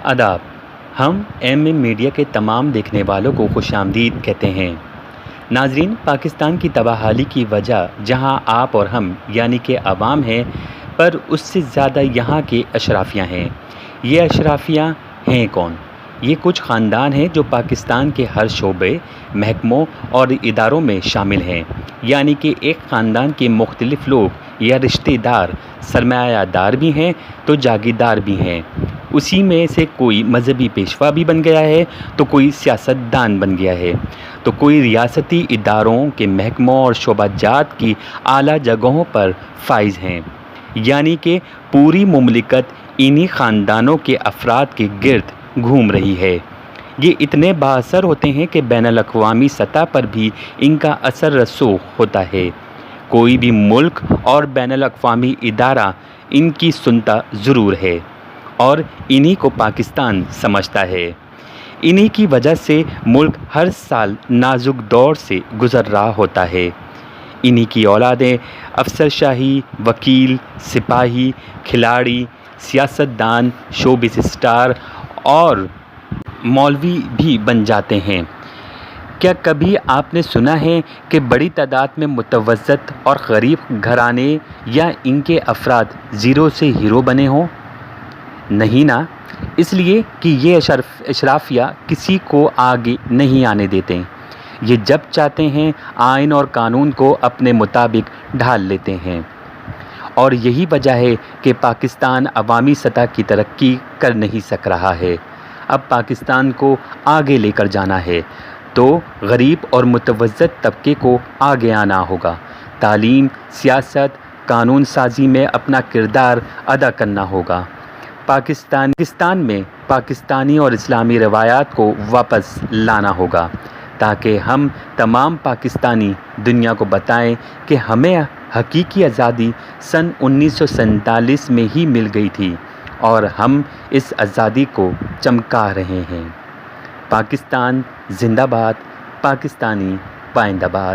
आदाब। हम M media के तमाम देखने वालों को खुश आमदीद कहते हैं। नाजरीन, पाकिस्तान की तबाहाली की वजह जहां आप और हम यानी कि अवाम हैं, पर उससे ज़्यादा यहाँ के अशराफियाँ हैं। ये अशराफियाँ हैं कौन? ये कुछ ख़ानदान हैं जो पाकिस्तान के हर शोबे, महकमों और इदारों में शामिल हैं। यानी कि एक ख़ानदान के मुख्तलिफ़ लोग या रिश्तेदार सरमायादार भी हैं तो जागीरदार भी हैं। उसी में से कोई मजहबी पेशवा भी बन गया है तो कोई सियासतदान बन गया है, तो कोई रियासती इदारों के महकमों और शोबाजात की आला जगहों पर फाइज हैं। यानी कि पूरी मुमलिकत इन्हीं ख़ानदानों के अफराद के गिर्द घूम रही है। ये इतने बाअसर होते हैं कि बैनुल-अक़वामी सतह पर भी इनका असर रसूख होता है। कोई भी मुल्क और बैनुल-अक़वामी इदारा इनकी सुनता ज़रूर है और इन्हीं को पाकिस्तान समझता है। इन्हीं की वजह से मुल्क हर साल नाजुक दौर से गुज़र रहा होता है। इन्हीं की औलादें अफसरशाही, वकील, सिपाही, खिलाड़ी, सियासतदान, शोबिज़ स्टार और मौलवी भी बन जाते हैं। क्या कभी आपने सुना है कि बड़ी तादाद में मुतवस्सित और गरीब घराने या इनके अफराद ज़ीरो से हीरो बने हों? नहीं ना, इसलिए कि ये अशराफिया किसी को आगे नहीं आने देते। ये जब चाहते हैं आइन और कानून को अपने मुताबिक ढाल लेते हैं। और यही वजह है कि पाकिस्तान अवामी सतह की तरक्की कर नहीं सक रहा है। अब पाकिस्तान को आगे लेकर जाना है तो गरीब और मुतवस्सित तबके को आगे आना होगा। तालीम, सियासत, कानून साजी में अपना किरदार अदा करना होगा। पाकिस्तान में पाकिस्तानी और इस्लामी रवायात को वापस लाना होगा ताकि हम तमाम पाकिस्तानी दुनिया को बताएं कि हमें हकीकी आज़ादी सन 1947 में ही मिल गई थी और हम इस आज़ादी को चमका रहे हैं। पाकिस्तान जिंदाबाद, पाकिस्तानी पाइंदाबाद।